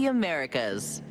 the Americas.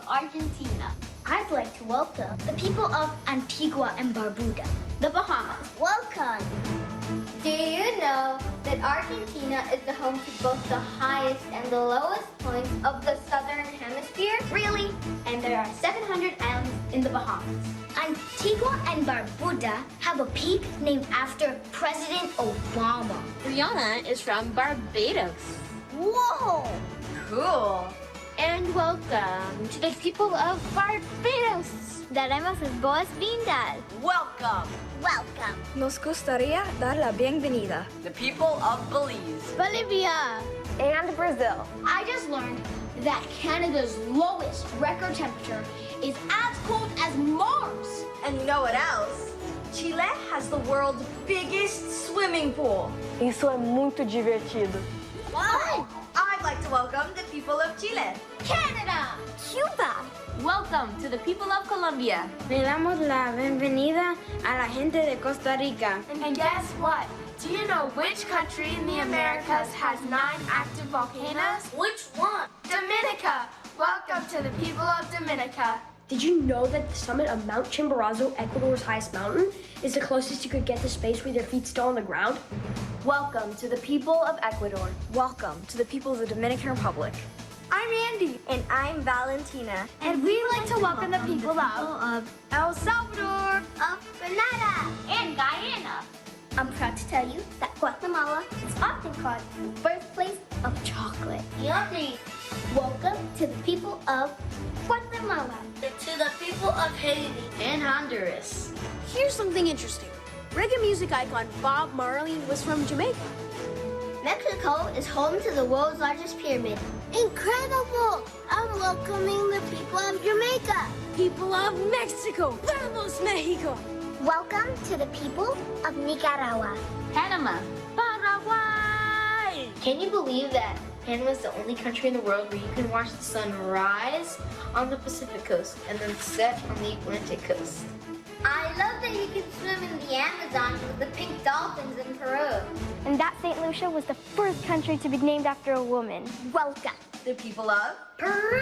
Argentina. I'd like to welcome the people of Antigua and Barbuda, the Bahamas. Welcome! Do you know that Argentina is the home to both the highest and the lowest points of the southern hemisphere? Really? And there are 700 islands in the Bahamas. Antigua and Barbuda have a peak named after President Obama. Rihanna is from Barbados. Whoa! Cool. And welcome to the people of Barbados. Daremos las boas-vindas. Welcome. Welcome. Nos gustaría dar la bienvenida. The people of Belize. Bolivia. And Brazil. I just learned that Canada's lowest record temperature is as cold as Mars. And you know what else? Chile has the world's biggest swimming pool. Isso é muito divertido. What? I'd like to welcome the people of Chile. Canada. Cuba. Welcome to the people of Colombia. Le damos la bienvenida a la gente de Costa Rica. And guess what? Do you know which country in the Americas has 9 active volcanoes? Which one? Dominica. Welcome to the people of Dominica. Did you know that the summit of Mount Chimborazo, Ecuador's highest mountain, is the closest you could get to space with your feet still on the ground? Welcome to the people of Ecuador. Welcome to the people of the Dominican Republic. I'm Andy. And I'm Valentina. And we'd like to welcome the people of El Salvador, Of Grenada. And Guyana. I'm proud to tell you that Guatemala is often called the birthplace of chocolate. Yummy. Welcome to the people of Guatemala. To the people of Haiti. And Honduras. Here's something interesting. Reggae music icon Bob Marley was from Jamaica. Mexico is home to the world's largest pyramid. Incredible! I'm welcoming the people of Jamaica. People of Mexico. Vamos, Mexico! Welcome to the people of Nicaragua. Panama. Paraguay. Can you believe that Canada is the only country in the world where you can watch the sun rise on the Pacific coast and then set on the Atlantic coast. I love that you can swim in the Amazon with the pink dolphins in Peru. And that St. Lucia was the first country to be named after a woman. Welcome. The people of Peru.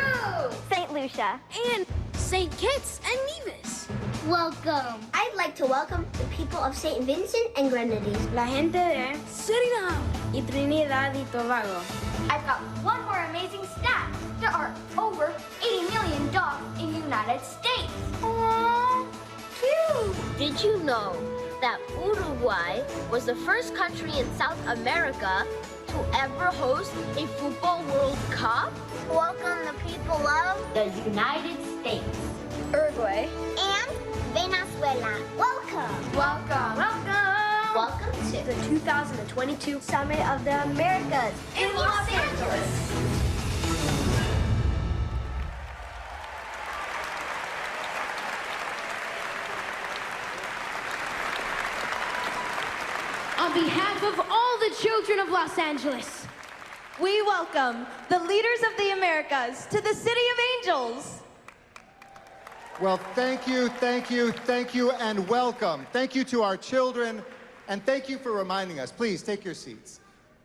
St. Lucia. And St. Kitts and Nevis. Welcome. I'd like to welcome the people of St. Vincent and Grenadines. La gente de Suriname. y Trinidad y Tobago. I've got one more amazing stat. There are over 80 million dogs in the United States. Aww, cute. Did you know that Uruguay was the first country in South America to ever host a football World Cup? Welcome the people of The United States. Uruguay. and Venezuela. Welcome. Welcome. Welcome. Welcome to The 2022 Summit of the Americas In Los Angeles. On behalf of all the children of Los Angeles, We welcome the leaders of the Americas to the City of Angels. Well, thank you, and welcome. Thank you to our children, and thank you for reminding us. Please take your seats.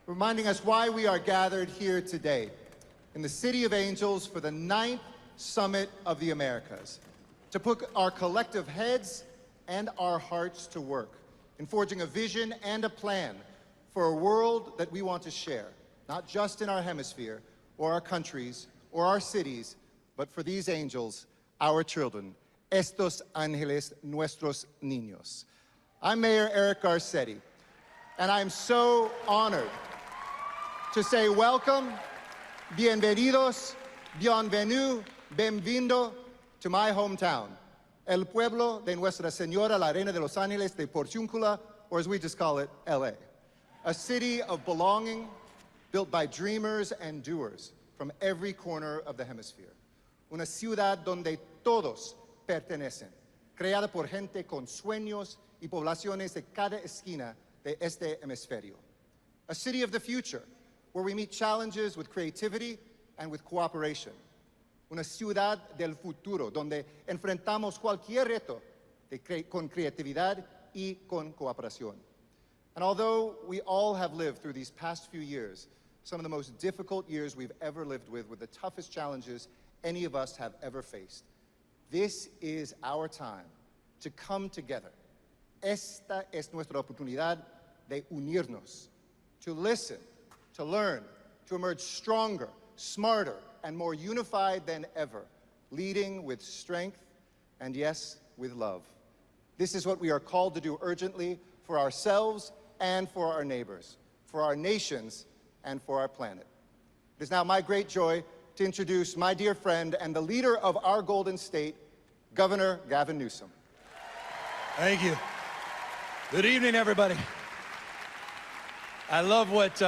Reminding us why we are gathered here today in the City of Angels for the 9th Summit of the Americas, to put our collective heads and our hearts to work in forging a vision and a plan for a world that we want to share, not just in our hemisphere or our countries or our cities, but for these angels, our children, estos ángeles, nuestros niños. I'm Mayor Eric Garcetti, and I'm so honored to say welcome, bienvenidos, bienvenue, bienvenido to my hometown, el pueblo de Nuestra Señora la Reina de los Ángeles de Porciúncula, or as we just call it, LA. A city of belonging built by dreamers and doers from every corner of the hemisphere. Una ciudad donde todos pertenecen, creada por gente con sueños y poblaciones de cada esquina de este hemisferio. A city of the future, where we meet challenges with creativity and with cooperation. Una ciudad del futuro, donde enfrentamos cualquier reto con creatividad y con cooperación. And although we all have lived through these past few years, some of the most difficult years we've ever lived with the toughest challenges any of us have ever faced, this is our time to come together. Esta es nuestra oportunidad de unirnos, to listen, to learn, to emerge stronger, smarter, and more unified than ever, leading with strength and, yes, with love. This is what we are called to do urgently for ourselves and for our neighbors, for our nations, and for our planet. It is now my great joy to introduce my dear friend and the leader of our Golden State, Governor Gavin Newsom. Thank you. Good evening, everybody. I love what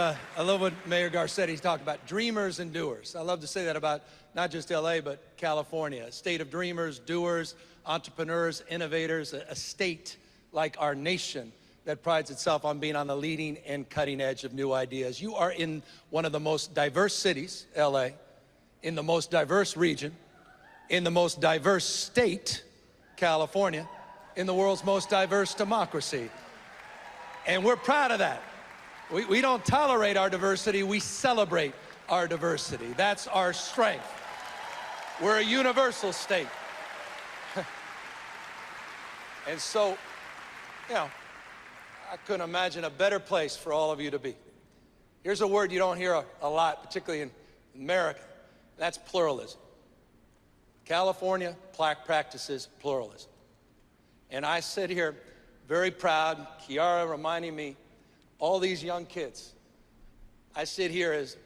Mayor Garcetti's talked about, dreamers and doers. I love to say that about not just LA, but California, a state of dreamers, doers, entrepreneurs, innovators, a state like our nation that prides itself on being on the leading and cutting edge of new ideas. You are in one of the most diverse cities, LA, in the most diverse region, in the most diverse state, California, in the world's most diverse democracy. And we're proud of that. We don't tolerate our diversity, we celebrate our diversity. That's our strength. We're a universal state. And so, you know, I couldn't imagine a better place for all of you to be. Here's a word you don't hear a lot, particularly in America, and that's pluralism. California practices pluralism. And I sit here very proud, Kiara reminding me, all these young kids. I sit here as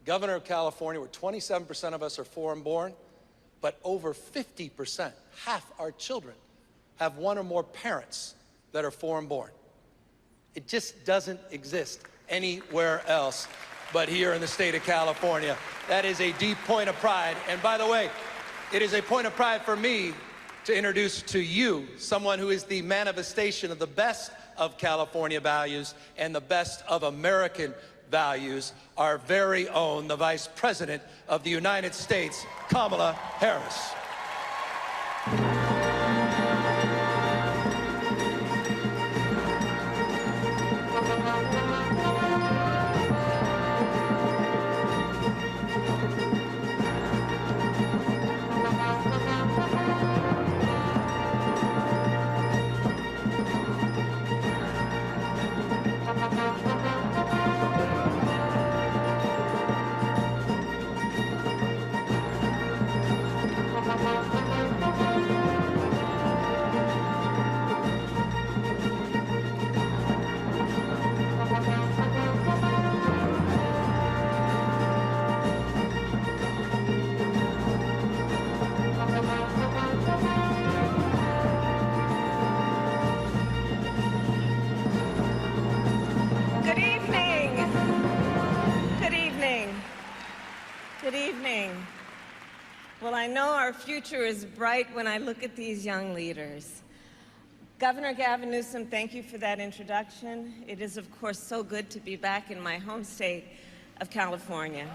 governor of California, where 27% of us are foreign-born, but over 50%, half our children, have one or more parents that are foreign-born. It just doesn't exist anywhere else but here in the state of California. That is a deep point of pride. And by the way, it is a point of pride for me to introduce to you someone who is the manifestation of the best of California values and the best of American values, our very own, the Vice President of the United States, Kamala Harris. Well, I know our future is bright when I look at these young leaders. Governor Gavin Newsom, thank you for that introduction. It is, of course, so good to be back in my home state of California.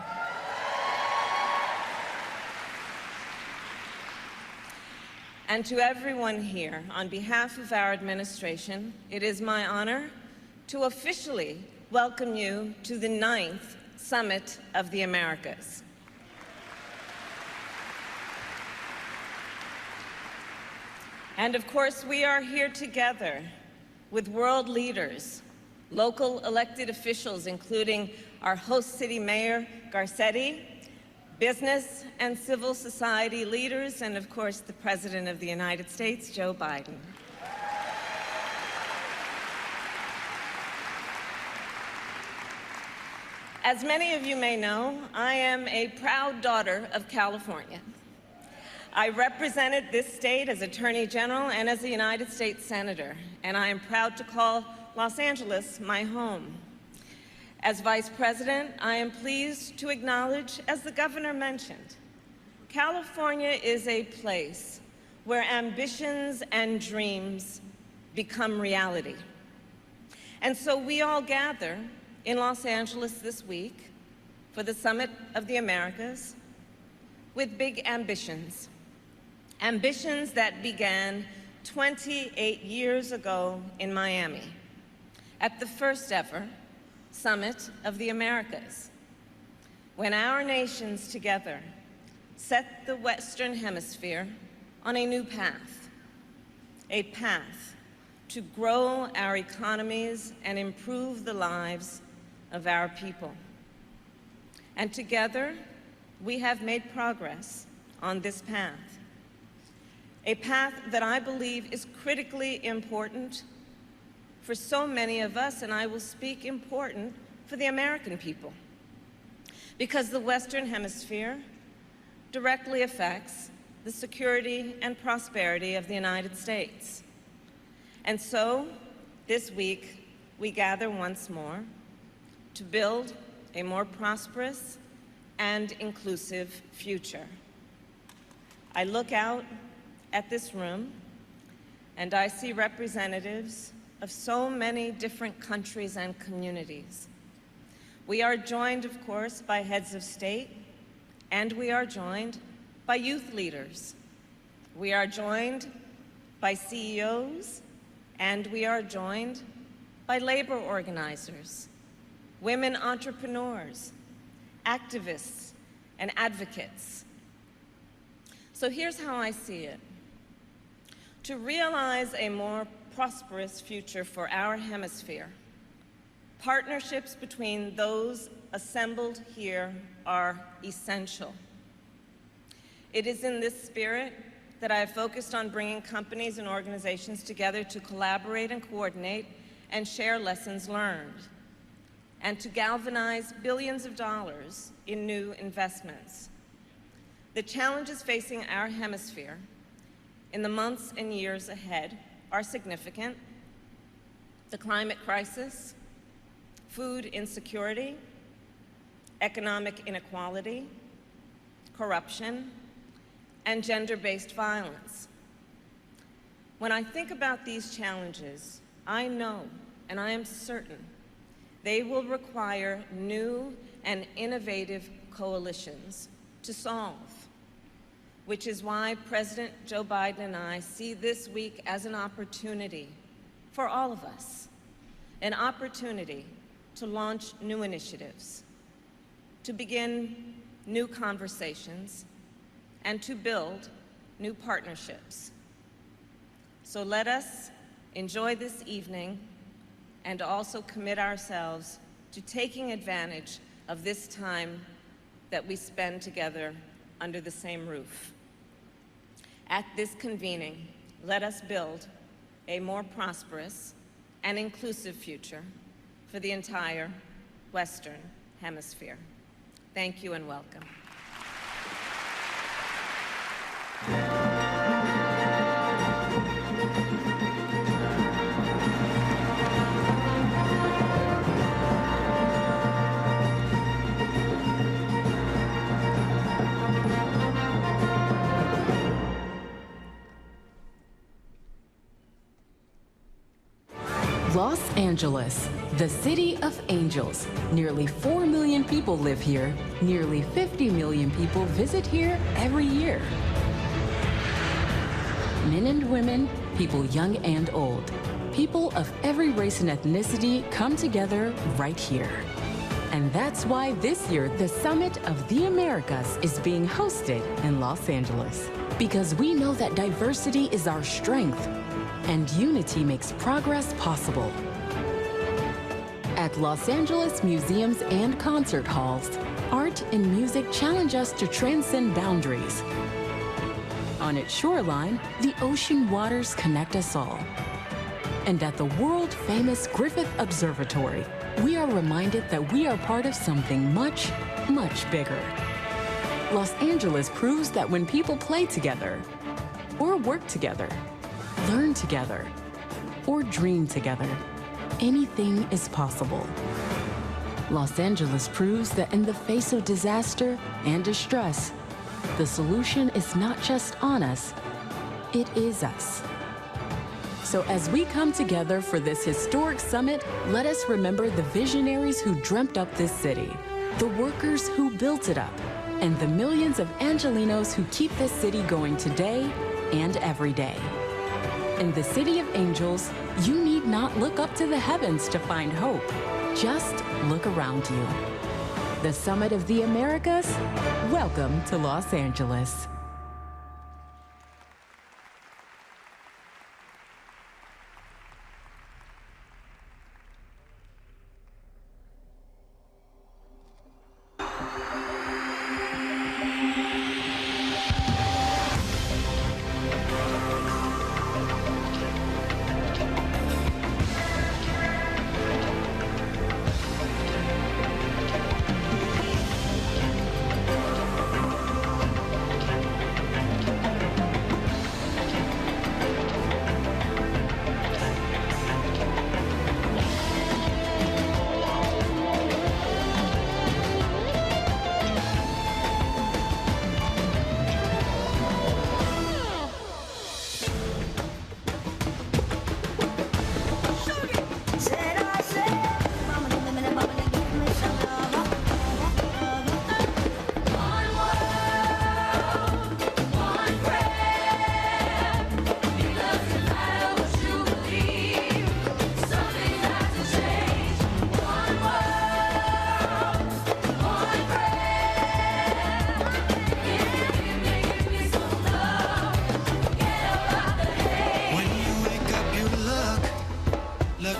And to everyone here, on behalf of our administration, it is my honor to officially welcome you to the 9th Summit of the Americas. And of course, we are here together with world leaders, local elected officials, including our host city mayor, Garcetti, business and civil society leaders, and of course, the President of the United States, Joe Biden. As many of you may know, I am a proud daughter of California. I represented this state as Attorney General and as a United States Senator, and I am proud to call Los Angeles my home. As Vice President, I am pleased to acknowledge, as the Governor mentioned, California is a place where ambitions and dreams become reality. And so we all gather in Los Angeles this week for the Summit of the Americas with big ambitions. Ambitions that began 28 years ago in Miami at the first ever Summit of the Americas, when our nations together set the Western Hemisphere on a new path, a path to grow our economies and improve the lives of our people. And together, we have made progress on this path. A path that I believe is critically important for so many of us, and I will speak important for the American people, because the Western Hemisphere directly affects the security and prosperity of the United States. And so, this week, we gather once more to build a more prosperous and inclusive future. I look out at this room, and I see representatives of so many different countries and communities. We are joined, of course, by heads of state, and we are joined by youth leaders. We are joined by CEOs, and we are joined by labor organizers, women entrepreneurs, activists, and advocates. So here's how I see it. To realize a more prosperous future for our hemisphere, partnerships between those assembled here are essential. It is in this spirit that I have focused on bringing companies and organizations together to collaborate and coordinate and share lessons learned, and to galvanize billions of dollars in new investments. The challenges facing our hemisphere in the months and years ahead are significant. The climate crisis, food insecurity, economic inequality, corruption, and gender-based violence. When I think about these challenges, I know, and I am certain, they will require new and innovative coalitions to solve, which is why President Joe Biden and I see this week as an opportunity for all of us, an opportunity to launch new initiatives, to begin new conversations, and to build new partnerships. So let us enjoy this evening and also commit ourselves to taking advantage of this time that we spend together under the same roof. At this convening, let us build a more prosperous and inclusive future for the entire Western Hemisphere. Thank you and welcome. Los Angeles, the city of angels. Nearly 4 million people live here. Nearly 50 million people visit here every year. Men and women, people young and old. People of every race and ethnicity come together right here. And that's why this year, the Summit of the Americas is being hosted in Los Angeles. Because we know that diversity is our strength, and unity makes progress possible. At Los Angeles museums and concert halls, art and music challenge us to transcend boundaries. On its shoreline, the ocean waters connect us all. And at the world-famous Griffith Observatory, we are reminded that we are part of something much, much bigger. Los Angeles proves that when people play together, or work together, learn together, or dream together, anything is possible. Los Angeles proves that in the face of disaster and distress, the solution is not just on us, it is us. So as we come together for this historic summit, let us remember the visionaries who dreamt up this city, the workers who built it up, and the millions of Angelenos who keep this city going today and every day. In the City of Angels, you need not look up to the heavens to find hope. Just look around you. The Summit of the Americas, welcome to Los Angeles.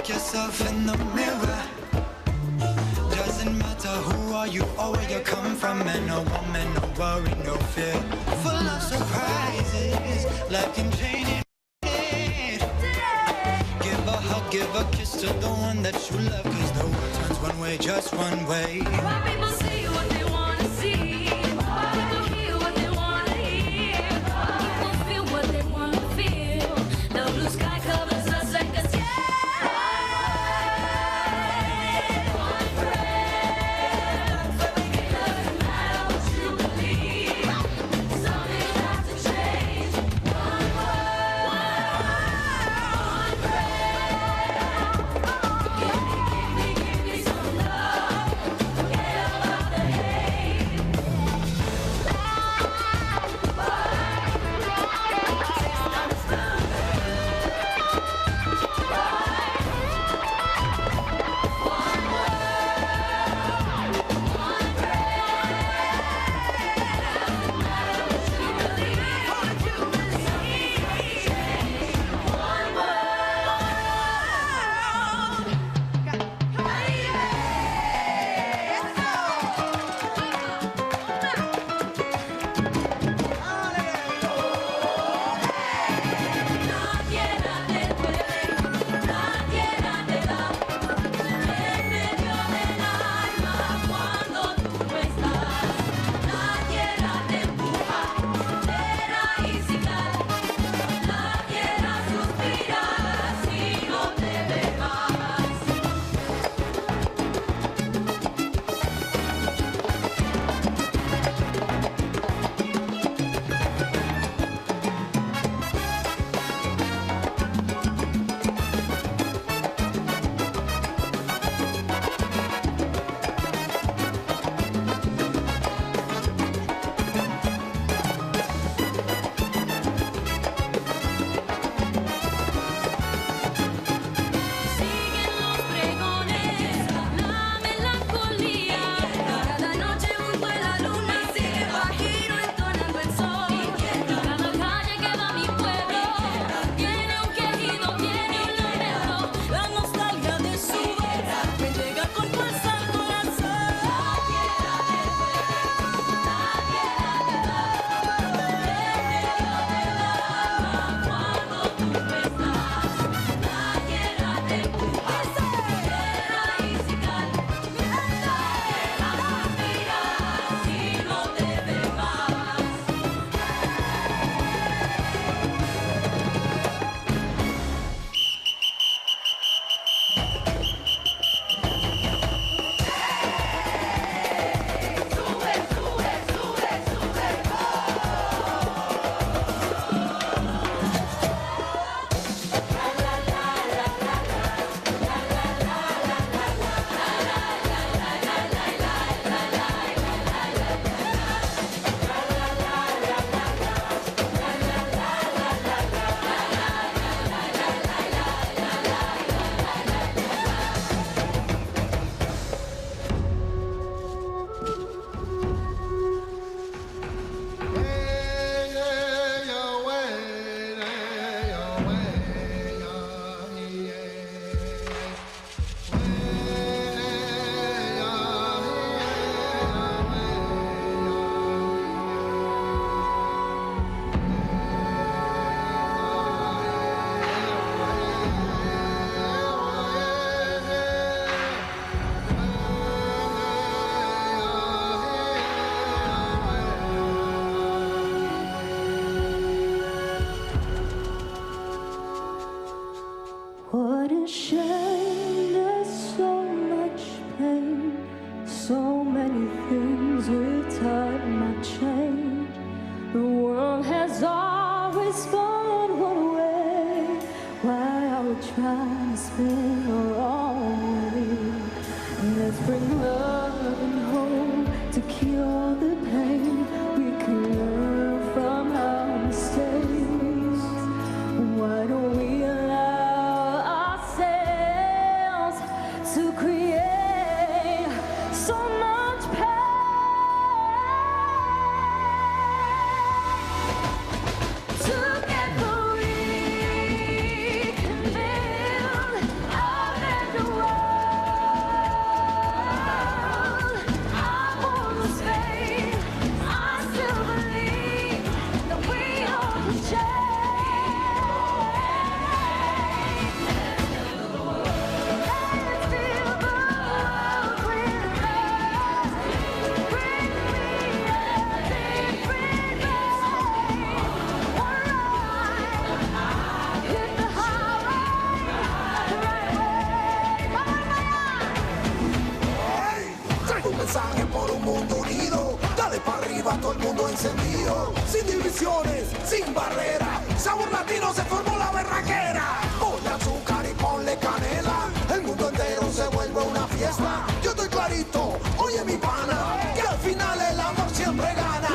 yourself in the mirror. Doesn't matter who are you or where you come from. Man, no woman, no worry, no fear. Full of surprises, life can change it. Give a hug, give a kiss to the one that you love. Cause the world turns one way, just one way. Why people see what they wanna see. Why people hear what they wanna hear. People feel what they wanna feel. The blue sky covers us like a sky. One breath. It doesn't matter what you believe. Something has to change. One word. One breath. Give me some world has always gone one way, while we're trying to spin the wrong way. Let's bring love and hope to cure the pain. We can learn from our mistakes. Why don't we allow ourselves to create so much pain? Together we can build a better world. I won't stay. I still believe that we all can change. Let's build the world with us. Bring me a different way. Alright, hit the highway, the right way. Traigo un mensaje por un mundo unido. Dale para arriba, todo el mundo encendido. Sin divisiones, sin barrera. Sabor latino, se formó la berraquera. Ponle azúcar y ponle canela. El mundo entero se vuelve una fiesta. Yo estoy clarito, oye mi pana, que al final el amor siempre gana.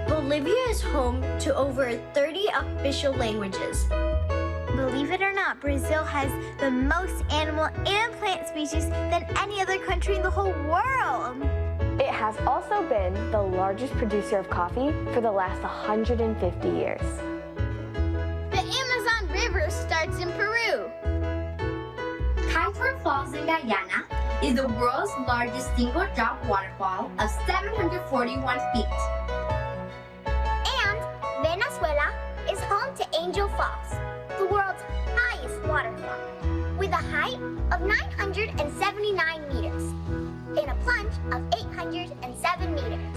Bolivia is home to over 30 official languages. Believe it or not, Brazil has the most animal and plant species than any other country in the whole world. It has also been the largest producer of coffee for the last 150 years. The Amazon River starts in Peru. Kaitor Falls in Guyana is the world's largest single-drop waterfall of 741 feet. And Venezuela is home to Angel Falls, the world's highest waterfall, with a height of 979 meters and a plunge of 807 meters.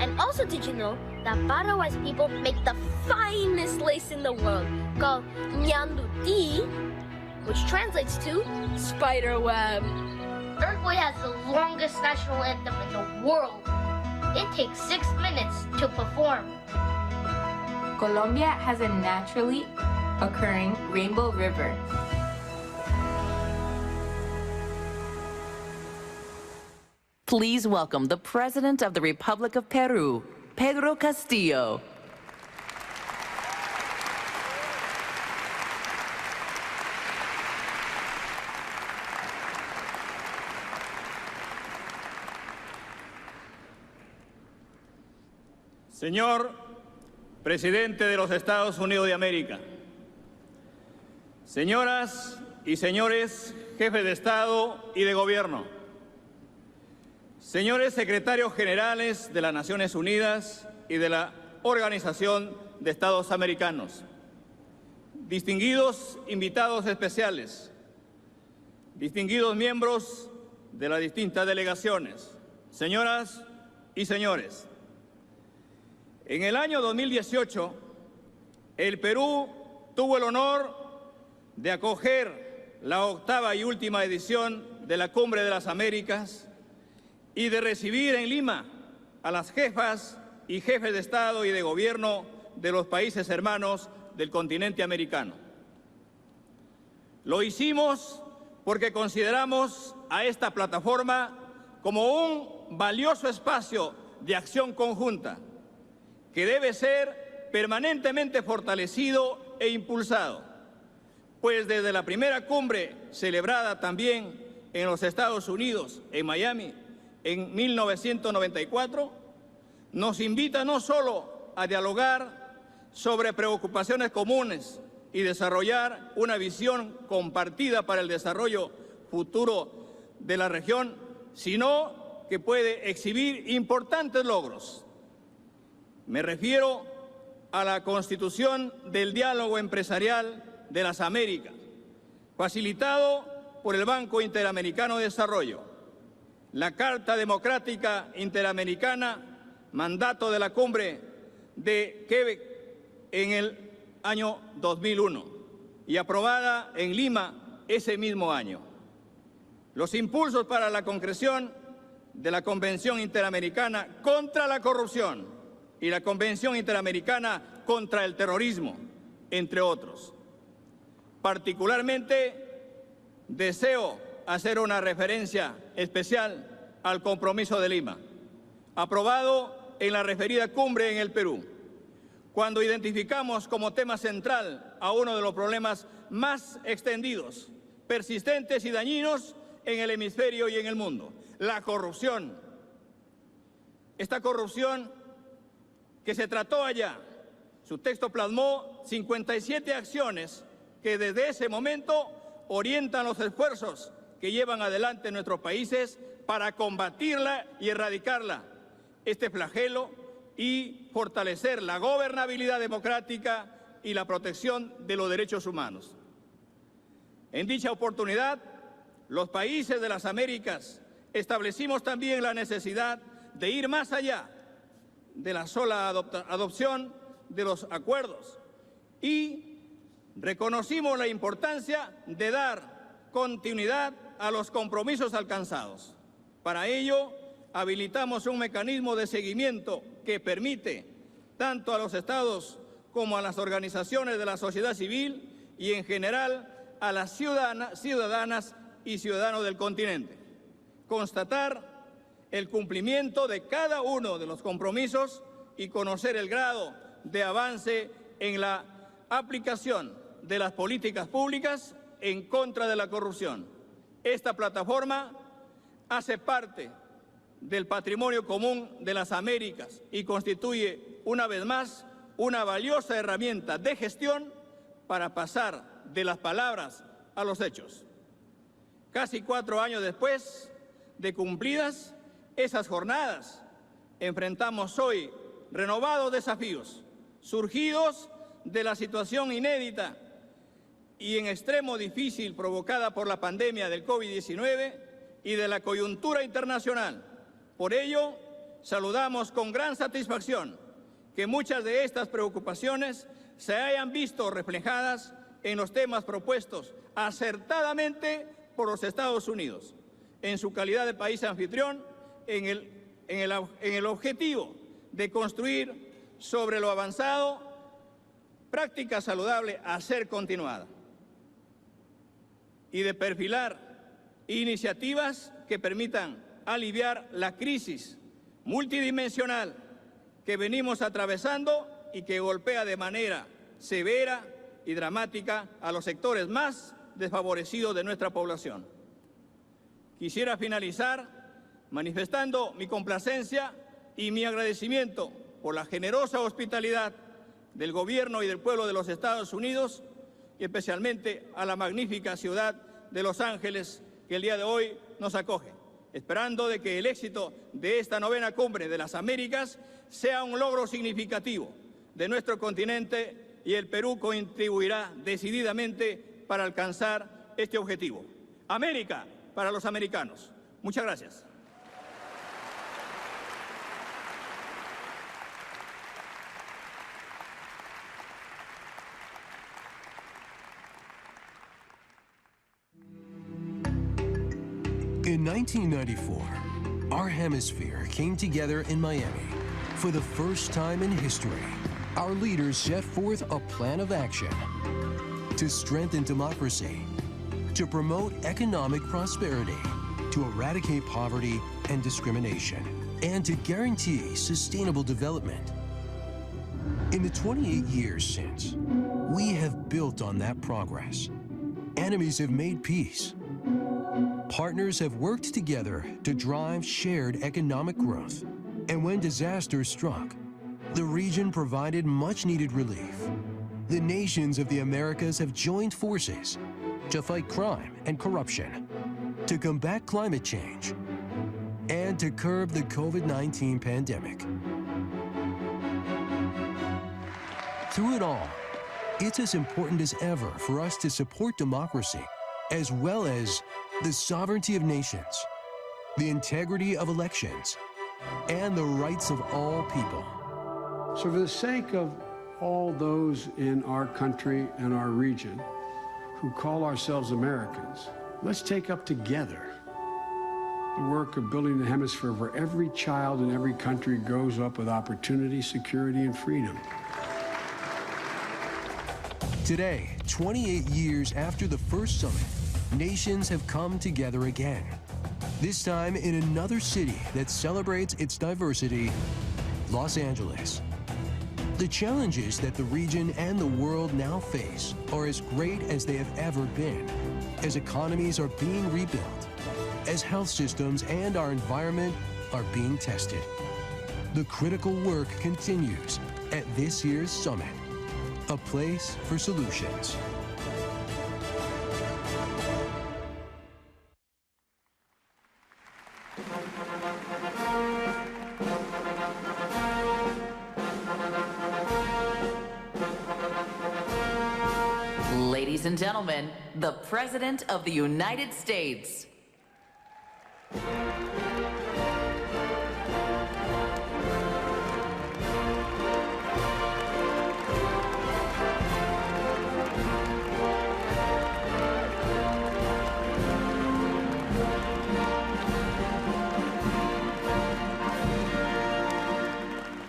And also, did you know that Paraguay's people make the finest lace in the world, called ñanduti, which translates to spider web. Uruguay has the longest national anthem in the world. It takes 6 minutes to perform. Colombia has a naturally occurring rainbow river. Please welcome the President of the Republic of Peru, Pedro Castillo. Señor Presidente de los Estados Unidos de América, señoras y señores jefes de Estado y de Gobierno, señores secretarios generales de las Naciones Unidas y de la Organización de Estados Americanos, distinguidos invitados especiales, distinguidos miembros de las distintas delegaciones, señoras y señores. En el año 2018, el Perú tuvo el honor de acoger la 8ª y última edición de la Cumbre de las Américas y de recibir en Lima a las jefas y jefes de Estado y de Gobierno de los países hermanos del continente americano. Lo hicimos porque consideramos a esta plataforma como un valioso espacio de acción conjunta que debe ser permanentemente fortalecido e impulsado, pues desde la primera cumbre celebrada también en los Estados Unidos, en Miami, en 1994, nos invita no solo a dialogar sobre preocupaciones comunes y desarrollar una visión compartida para el desarrollo futuro de la región, sino que puede exhibir importantes logros. Me refiero a la constitución del diálogo empresarial de las Américas, facilitado por el Banco Interamericano de Desarrollo, la Carta Democrática Interamericana, mandato de la Cumbre de Quebec en el año 2001 y aprobada en Lima ese mismo año. Los impulsos para la concreción de la Convención Interamericana contra la Corrupción y la Convención Interamericana contra el Terrorismo, entre otros. Particularmente, deseo hacer una referencia especial al Compromiso de Lima, aprobado en la referida cumbre en el Perú, cuando identificamos como tema central a uno de los problemas más extendidos, persistentes y dañinos en el hemisferio y en el mundo, la corrupción. Esta corrupción que se trató allá, su texto plasmó 57 acciones que desde ese momento orientan los esfuerzos que llevan adelante nuestros países para combatirla y erradicarla, este flagelo, y fortalecer la gobernabilidad democrática y la protección de los derechos humanos. En dicha oportunidad, los países de las Américas establecimos también la necesidad de ir más allá de la sola adopción de los acuerdos y reconocimos la importancia de dar continuidad a los compromisos alcanzados. Para ello, habilitamos un mecanismo de seguimiento que permite tanto a los estados como a las organizaciones de la sociedad civil y en general a las ciudadanas y ciudadanos del continente constatar el cumplimiento de cada uno de los compromisos y conocer el grado de avance en la aplicación de las políticas públicas en contra de la corrupción. Esta plataforma hace parte del patrimonio común de las Américas y constituye, una vez más, una valiosa herramienta de gestión para pasar de las palabras a los hechos. Casi 4 años después de cumplidas esas jornadas, enfrentamos hoy renovados desafíos surgidos de la situación inédita y en extremo difícil provocada por la pandemia del COVID-19 y de la coyuntura internacional. Por ello, saludamos con gran satisfacción que muchas de estas preocupaciones se hayan visto reflejadas en los temas propuestos acertadamente por los Estados Unidos, en su calidad de país anfitrión, en el objetivo de construir sobre lo avanzado práctica saludable a ser continuada y de perfilar iniciativas que permitan aliviar la crisis multidimensional que venimos atravesando y que golpea de manera severa y dramática a los sectores más desfavorecidos de nuestra población. Quisiera finalizar manifestando mi complacencia y mi agradecimiento por la generosa hospitalidad del gobierno y del pueblo de los Estados Unidos y especialmente a la magnífica ciudad de Los Ángeles que el día de hoy nos acoge, esperando de que el éxito de esta 9ª Cumbre de las Américas sea un logro significativo de nuestro continente y el Perú contribuirá decididamente para alcanzar este objetivo. América para los americanos. Muchas gracias. In 1994, our hemisphere came together in Miami. For the first time in history, our leaders set forth a plan of action to strengthen democracy, to promote economic prosperity, to eradicate poverty and discrimination, and to guarantee sustainable development. In the 28 years since, we have built on that progress. Enemies have made peace. Partners have worked together to drive shared economic growth. And when disaster struck, the region provided much-needed relief. The nations of the Americas have joined forces to fight crime and corruption, to combat climate change, and to curb the COVID-19 pandemic. Through it all, it's as important as ever for us to support democracy, as well as the sovereignty of nations, the integrity of elections, and the rights of all people. So for the sake of all those in our country and our region who call ourselves Americans, let's take up together the work of building the hemisphere where every child in every country grows up with opportunity, security, and freedom. Today, 28 years after the first summit, nations have come together again. This time in another city that celebrates its diversity, Los Angeles. The challenges that the region and the world now face are as great as they have ever been, as economies are being rebuilt, as health systems and our environment are being tested. The critical work continues at this year's summit, a place for solutions. Ladies and gentlemen, the President of the United States.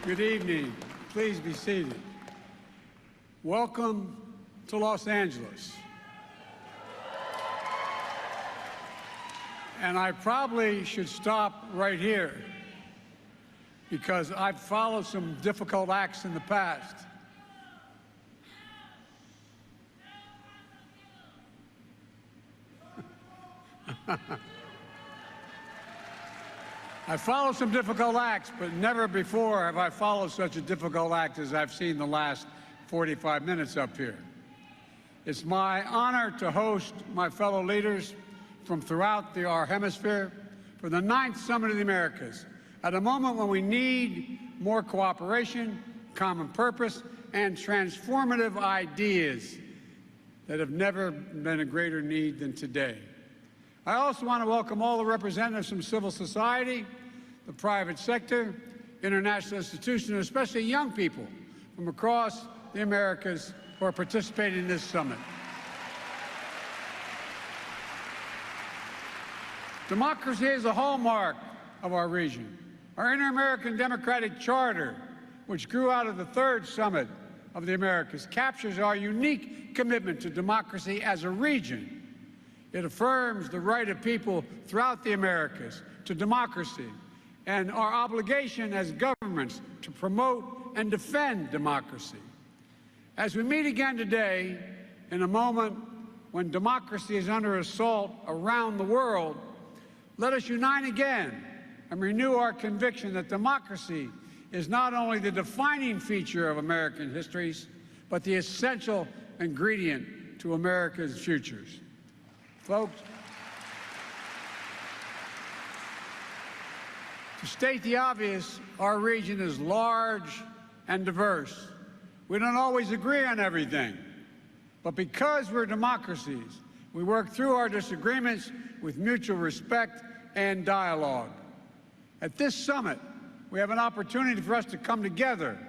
Good evening. Please be seated. Welcome to Los Angeles. And I probably should stop right here because I've followed some difficult acts in the past. I followed some difficult acts, but never before have I followed such a difficult act as I've seen the last 45 minutes up here. It's my honor to host my fellow leaders from throughout our hemisphere for the 9th Summit of the Americas, at a moment when we need more cooperation, common purpose, and transformative ideas that have never been a greater need than today. I also want to welcome all the representatives from civil society, the private sector, international institutions, and especially young people from across the Americas who are participating in this summit. Democracy is a hallmark of our region. Our Inter-American Democratic Charter, which grew out of the 3rd Summit of the Americas, captures our unique commitment to democracy as a region. It affirms the right of people throughout the Americas to democracy and our obligation as governments to promote and defend democracy. As we meet again today, in a moment when democracy is under assault around the world, let us unite again and renew our conviction that democracy is not only the defining feature of American histories, but the essential ingredient to America's futures. Folks, to state the obvious, our region is large and diverse. We don't always agree on everything, but because we're democracies, we work through our disagreements with mutual respect and dialogue. At this summit, we have an opportunity for us to come together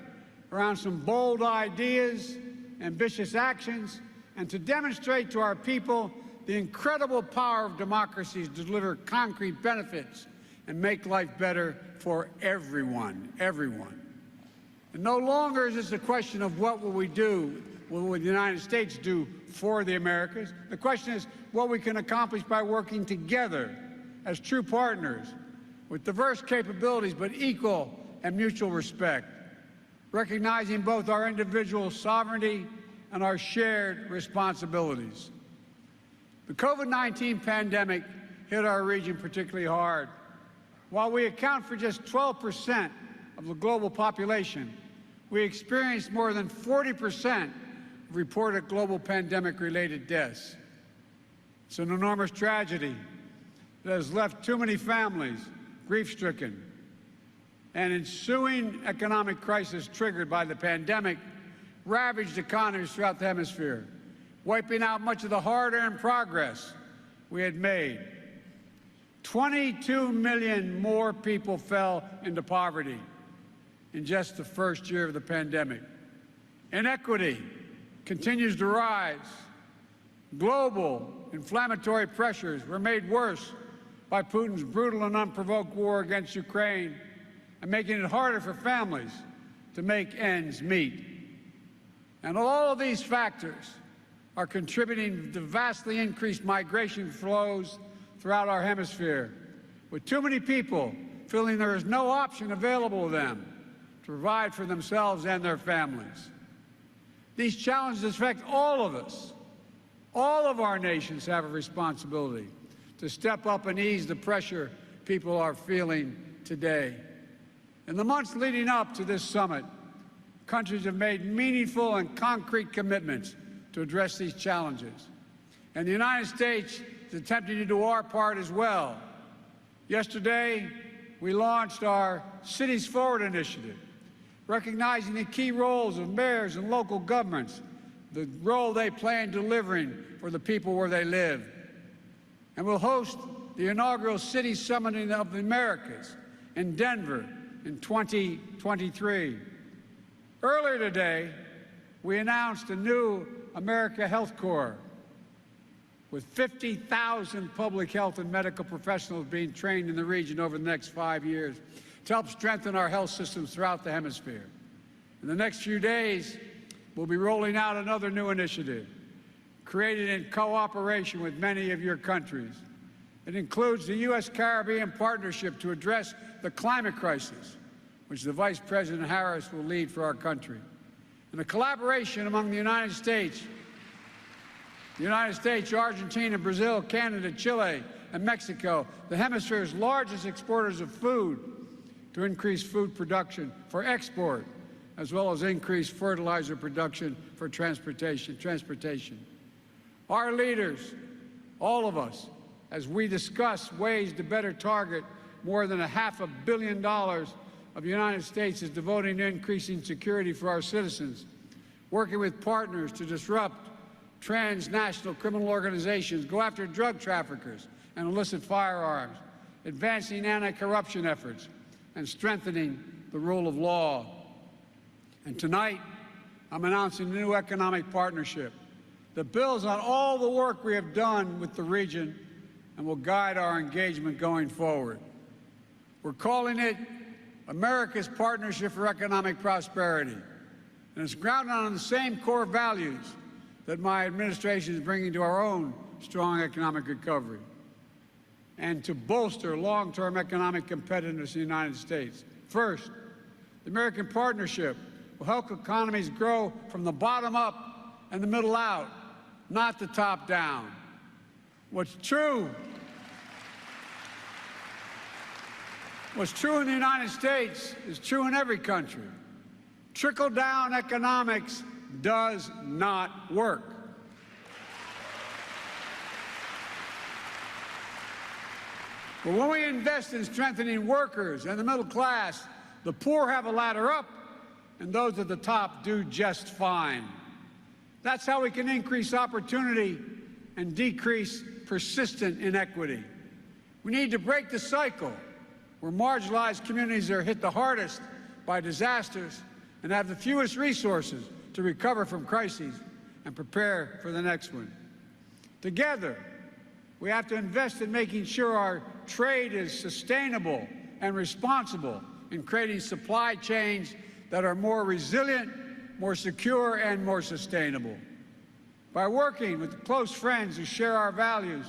around some bold ideas, ambitious actions, and to demonstrate to our people the incredible power of democracies to deliver concrete benefits and make life better for everyone, everyone. And no longer is this a question of what will we do, what will the United States do for the Americas? The question is what we can accomplish by working together as true partners with diverse capabilities but equal and mutual respect, recognizing both our individual sovereignty and our shared responsibilities. The COVID-19 pandemic hit our region particularly hard. While we account for just 12% of the global population, we experienced more than 40% of reported global pandemic-related deaths. It's an enormous tragedy that has left too many families grief-stricken. An ensuing economic crisis triggered by the pandemic ravaged economies throughout the hemisphere, wiping out much of the hard-earned progress we had made. 22 million more people fell into poverty in just the first year of the pandemic. Inequity continues to rise. Global inflammatory pressures were made worse by Putin's brutal and unprovoked war against Ukraine and making it harder for families to make ends meet. And all of these factors are contributing to vastly increased migration flows throughout our hemisphere, with too many people feeling there is no option available to them to provide for themselves and their families. These challenges affect all of us. All of our nations have a responsibility to step up and ease the pressure people are feeling today. In the months leading up to this summit, countries have made meaningful and concrete commitments to address these challenges. And the United States is attempting to do our part as well. Yesterday, we launched our Cities Forward initiative, recognizing the key roles of mayors and local governments, the role they play in delivering for the people where they live. And we'll host the inaugural City Summit of the Americas in Denver in 2023. Earlier today, we announced a new America Health Corps with 50,000 public health and medical professionals being trained in the region over the next 5 years to help strengthen our health systems throughout the hemisphere. In the next few days, we'll be rolling out another new initiative created in cooperation with many of your countries. It includes the U.S.-Caribbean Partnership to address the climate crisis, which the Vice President Harris will lead for our country, and a collaboration among the United States, Argentina, Brazil, Canada, Chile, and Mexico, the hemisphere's largest exporters of food, to increase food production for export, as well as increase fertilizer production for transportation. Our leaders, all of us, as we discuss ways to better target more than $500 million of the United States is devoting to increasing security for our citizens, working with partners to disrupt transnational criminal organizations, go after drug traffickers and illicit firearms, advancing anti-corruption efforts, and strengthening the rule of law. And tonight, I'm announcing a new economic partnership that builds on all the work we have done with the region and will guide our engagement going forward. We're calling it America's Partnership for Economic Prosperity, and it's grounded on the same core values that my administration is bringing to our own strong economic recovery and to bolster long-term economic competitiveness in the United States. First, the American Partnership will help economies grow from the bottom up and the middle out, not the top down. What's true in the United States is true in every country. Trickle-down economics does not work. But when we invest in strengthening workers and the middle class, the poor have a ladder up, and those at the top do just fine. That's how we can increase opportunity and decrease persistent inequity. We need to break the cycle where marginalized communities are hit the hardest by disasters and have the fewest resources to recover from crises and prepare for the next one. Together, we have to invest in making sure our trade is sustainable and responsible in creating supply chains that are more resilient, more secure, and more sustainable. By working with close friends who share our values,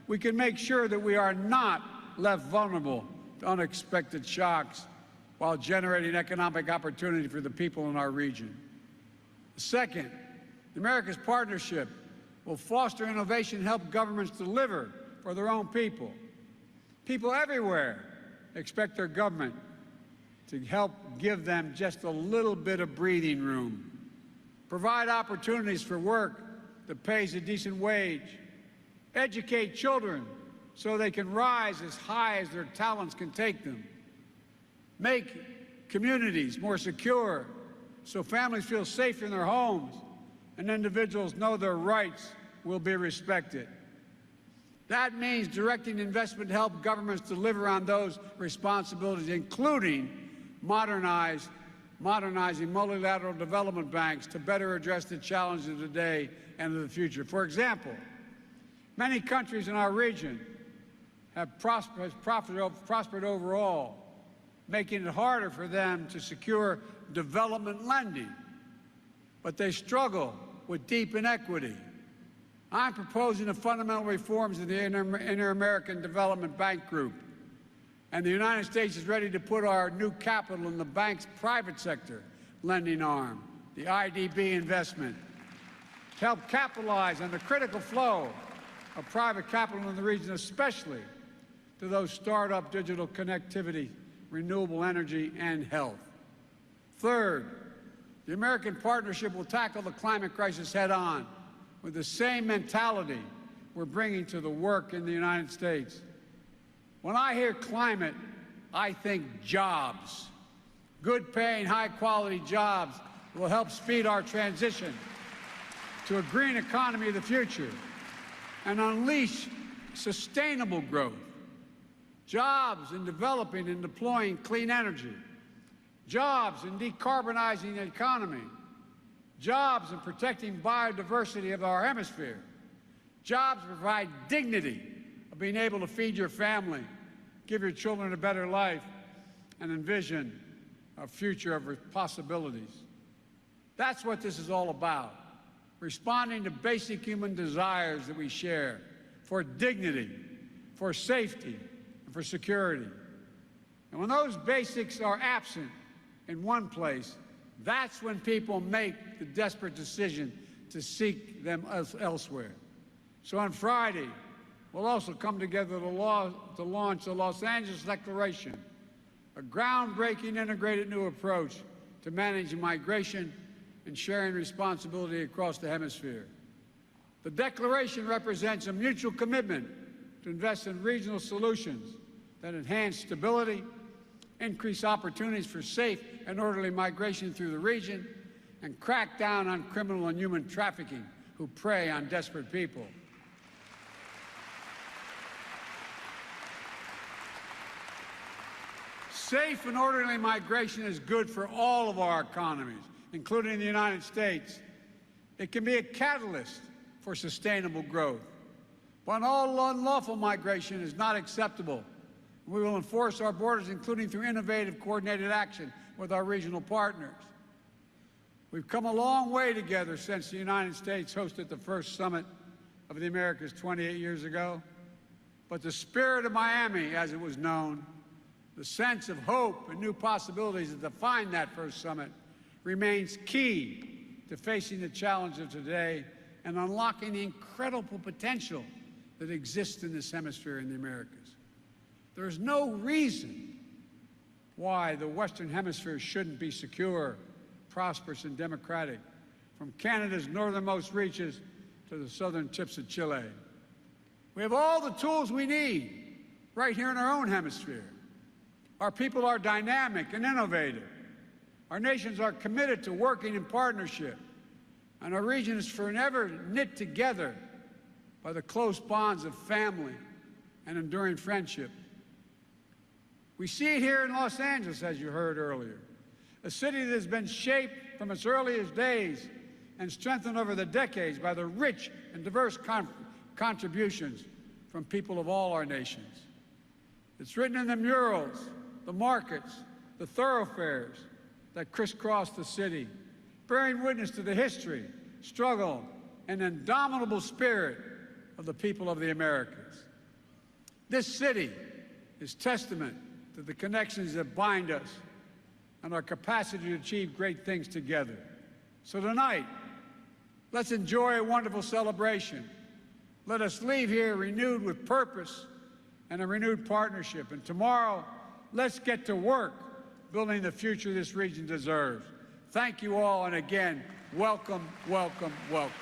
we can make sure that we are not left vulnerable to unexpected shocks while generating economic opportunity for the people in our region. Second, America's partnership will foster innovation and help governments deliver for their own people. People everywhere expect their government to help give them just a little bit of breathing room, provide opportunities for work that pays a decent wage, educate children so they can rise as high as their talents can take them, make communities more secure so families feel safe in their homes and individuals know their rights will be respected. That means directing investment to help governments deliver on those responsibilities, including modernizing multilateral development banks to better address the challenges of today and of the future. For example, many countries in our region have prospered overall, making it harder for them to secure development lending, but they struggle with deep inequity. I'm proposing the fundamental reforms of the Inter-American Development Bank Group, and the United States is ready to put our new capital in the bank's private sector lending arm, the IDB investment, to help capitalize on the critical flow of private capital in the region, especially to those startup digital connectivity, renewable energy, and health. Third, the American partnership will tackle the climate crisis head-on with the same mentality we're bringing to the work in the United States. When I hear climate, I think jobs. Good-paying, high-quality jobs will help speed our transition to a green economy of the future and unleash sustainable growth. Jobs in developing and deploying clean energy. Jobs in decarbonizing the economy. Jobs in protecting biodiversity of our hemisphere. Jobs provide dignity of being able to feed your family, give your children a better life, and envision a future of possibilities. That's what this is all about, responding to basic human desires that we share for dignity, for safety, and for security. And when those basics are absent in one place, that's when people make the desperate decision to seek them elsewhere. So on Friday, we'll also come together to launch the Los Angeles Declaration, a groundbreaking integrated new approach to managing migration and sharing responsibility across the hemisphere. The Declaration represents a mutual commitment to invest in regional solutions that enhance stability, increase opportunities for safe and orderly migration through the region, and crack down on criminal and human trafficking who prey on desperate people. Safe and orderly migration is good for all of our economies, including the United States. It can be a catalyst for sustainable growth. But all unlawful migration is not acceptable. We will enforce our borders, including through innovative, coordinated action with our regional partners. We've come a long way together since the United States hosted the first summit of the Americas 28 years ago. But the spirit of Miami, as it was known, the sense of hope and new possibilities that defined that first summit, remains key to facing the challenge of today and unlocking the incredible potential that exists in this hemisphere in the Americas. There's no reason why the Western Hemisphere shouldn't be secure, prosperous, and democratic, from Canada's northernmost reaches to the southern tips of Chile. We have all the tools we need right here in our own hemisphere. Our people are dynamic and innovative. Our nations are committed to working in partnership, and our region is forever knit together by the close bonds of family and enduring friendship. We see it here in Los Angeles, as you heard earlier, a city that has been shaped from its earliest days and strengthened over the decades by the rich and diverse contributions from people of all our nations. It's written in the murals, the markets, the thoroughfares that crisscross the city, bearing witness to the history, struggle, and indomitable spirit of the people of the Americas. This city is testament to the connections that bind us and our capacity to achieve great things together. So tonight, let's enjoy a wonderful celebration. Let us leave here renewed with purpose and a renewed partnership. And tomorrow, let's get to work building the future this region deserves. Thank you all, and again, welcome, welcome, welcome.